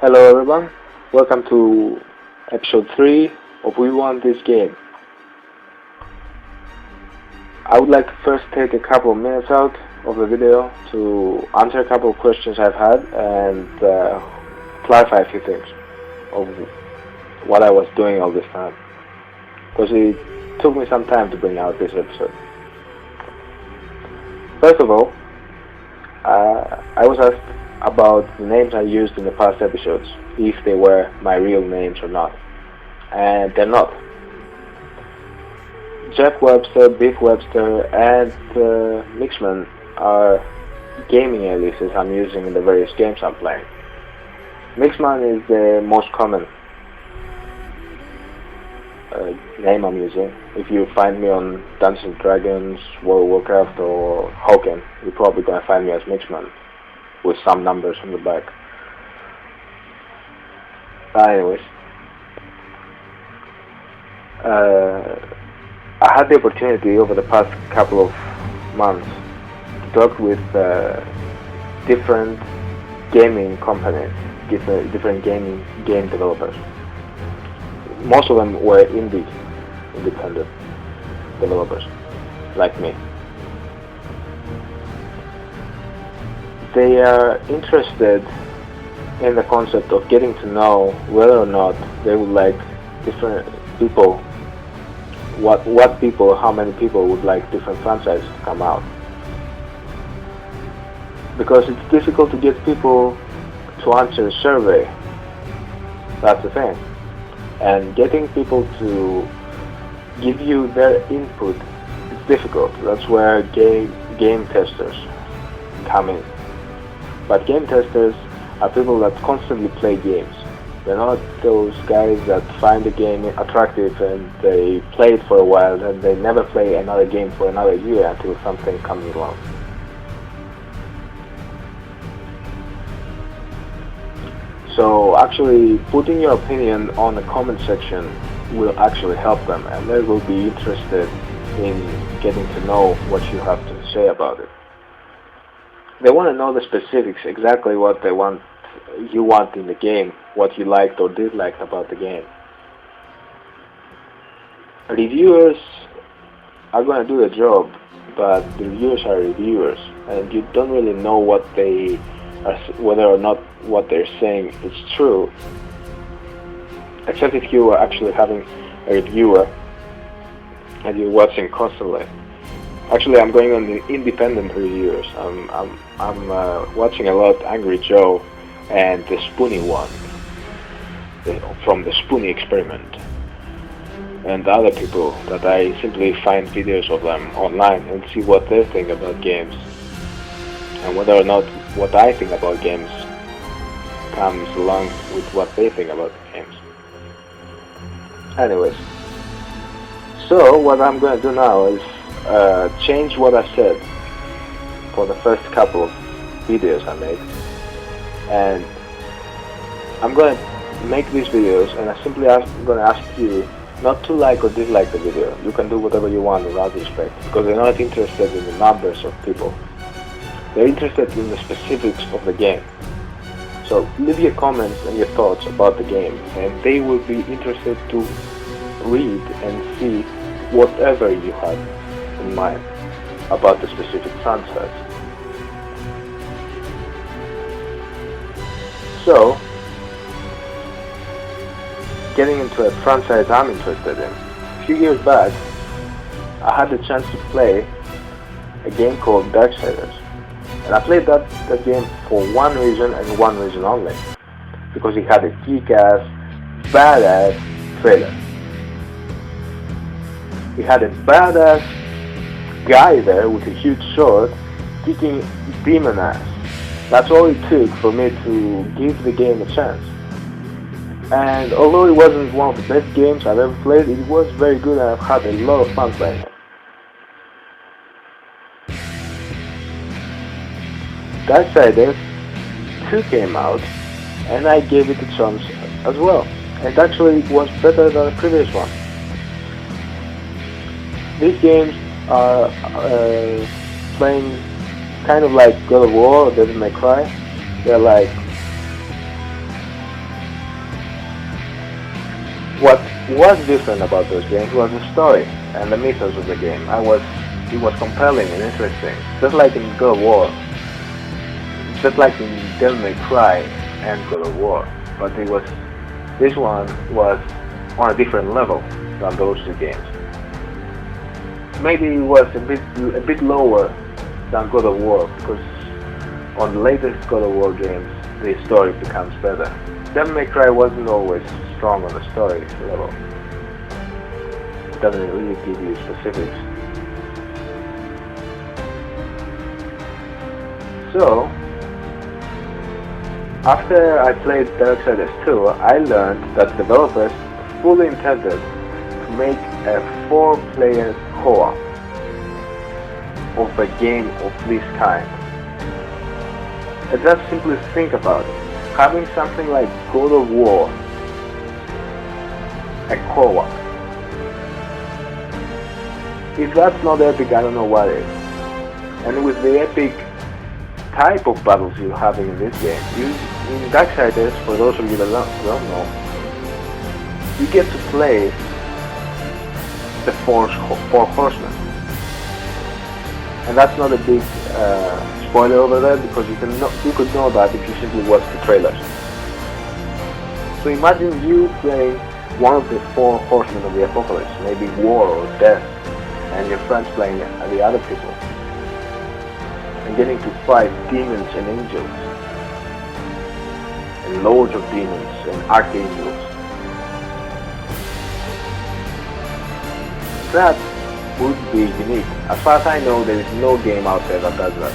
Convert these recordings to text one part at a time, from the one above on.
Hello everyone, welcome to episode 3 of We Want This Game. I would like to first take a couple of minutes out of the video to answer a couple of questions I've had and clarify a few things of what I was doing all this time, because it took me some time to bring out this episode. First of all, I was asked about the names I used in the past episodes, if they were my real names or not, and they're not. Jeff Webster, Biff Webster, and Mixman are gaming aliases I'm using in the various games I'm playing. Mixman is the most common name I'm using. If you find me on Dungeons & Dragons, World of Warcraft, or Hoken, you're probably going to find me as Mixman, with some numbers on the back. Anyways, I had the opportunity over the past couple of months to talk with different gaming companies, different game developers. Most of them were independent developers, like me. They are interested in the concept of getting to know whether or not they would like different people, what people, how many people would like different franchises to come out. Because it's difficult to get people to answer a survey, that's the thing. And getting people to give you their input is difficult. That's where game testers come in. But game testers are people that constantly play games. They're not those guys that find a game attractive and they play it for a while and they never play another game for another year until something comes along. So actually putting your opinion on the comment section will actually help them, and they will be interested in getting to know what you have to say about it. They want to know the specifics, exactly what you want in the game, what you liked or disliked about the game. Reviewers are going to do the job, but the reviewers are reviewers, and you don't really know whether or not what they're saying is true, except if you are actually having a reviewer and you're watching constantly. Actually, I'm going on the independent reviewers. I'm watching a lot Angry Joe and the Spoony one from the Spoony Experiment, and other people that I simply find videos of them online and see what they think about games, and whether or not what I think about games comes along with what they think about games. Anyways, so what I'm going to do now is change what I said for the first couple of videos I made, and I'm going to make these videos, and I'm simply going to ask you not to like or dislike the video. You can do whatever you want without respect, because they're not interested in the numbers of people. They're interested in the specifics of the game. So leave your comments and your thoughts about the game, and they will be interested to read and see whatever you have in mind about the specific franchise. So, getting into a franchise I'm interested in. A few years back, I had the chance to play a game called Darksiders. And I played that game for one reason and one reason only. Because it had a kick-ass, badass trailer. It had a badass guy there with a huge sword kicking demon ass. That's all it took for me to give the game a chance. And although it wasn't one of the best games I've ever played, it was very good and I've had a lot of fun playing it. Darksiders 2 came out and I gave it a chance as well. And actually it was better than the previous one. These games are playing kind of like God of War or Devil May Cry. They're like What was different about those games was the story and the mythos of the game. It was compelling and interesting, just like in God of War, just like in Devil May Cry and God of War. But this one was on a different level than those two games. Maybe it was a bit lower than God of War, because on the latest God of War games, the story becomes better. Devil May Cry wasn't always strong on the story level. It doesn't really give you specifics. So, after I played Darksiders 2, I learned that developers fully intended to make a 4-player co-op of a game of this kind. And just simply think about it. Having something like God of War, a co-op. If that's not epic, I don't know what is. And with the epic type of battles you're having in this game, in Darksiders, for those of you that don't know, you get to play the four horsemen. And that's not a big spoiler over there, because you could know that if you simply watch the trailers. So imagine you playing one of the 4 horsemen of the apocalypse, maybe war or death, and your friends playing the other people, and getting to fight demons and angels, and lords of demons and archangels. That would be unique. As far as I know, there is no game out there that does that.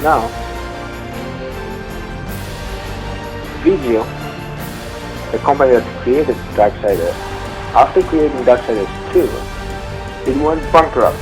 Now, Vigio, the company that created Darksiders, after creating Darksiders 2, it went bankrupt,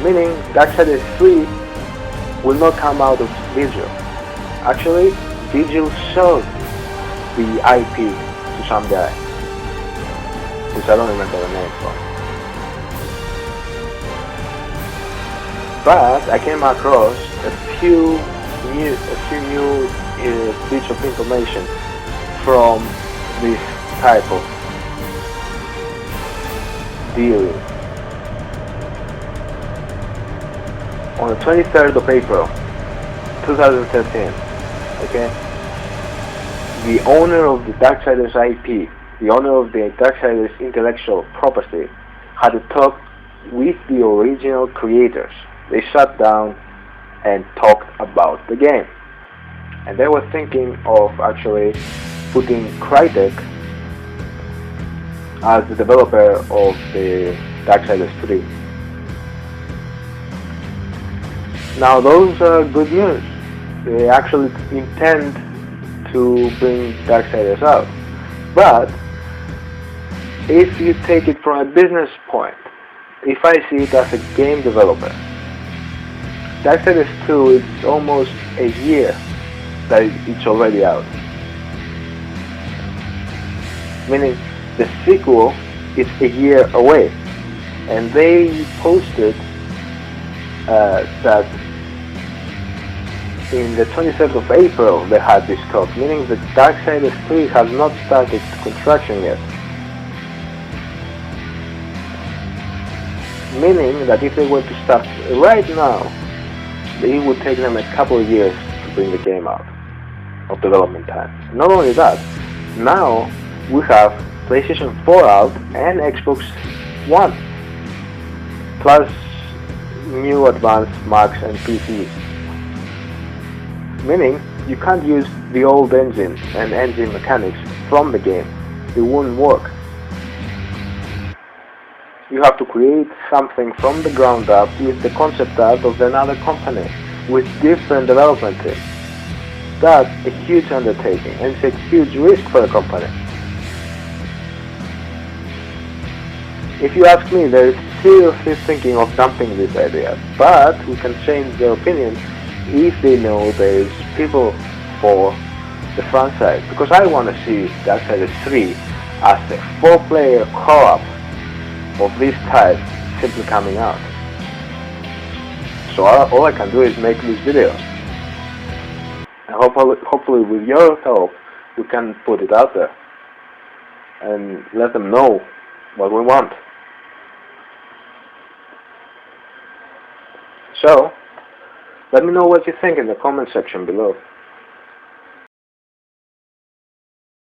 meaning Darksiders 3 will not come out of Vigio. Actually, Vigio sold the IP to some guy, which I don't remember the name for. But I came across a few new bits of information from this type of deal. On the 23rd of April 2013, okay, the owner of the Darksiders IP, the owner of the Darksiders intellectual property, had a talk with the original creators. They sat down and talked about the game. And they were thinking of actually putting Crytek as the developer of the Darksiders 3. Now those are good news. They actually intend to bring Darksiders out. But if you take it from a business point, if I see it as a game developer, Darksiders 2 is almost a year that it's already out. Meaning the sequel is a year away. And they posted that in the 27th of April they had this talk, meaning that Darksiders 3 has not started construction yet. Meaning that if they were to start right now, it would take them a couple of years to bring the game out of development time. Not only that, now we have PlayStation 4 out and Xbox One, plus new advanced Macs and PCs. Meaning you can't use the old engine and engine mechanics from the game. It wouldn't work. You have to create something from the ground up with the concept art of another company with different development teams. That's a huge undertaking and it's a huge risk for a company. If you ask me, there is seriously thinking of dumping this idea, but we can change their opinion if they know there is people for the franchise. Because I want to see Darksiders 3 as a 4-player co-op of this type simply coming out. So all I can do is make this video. And hopefully with your help, we can put it out there and let them know what we want. So, let me know what you think in the comment section below.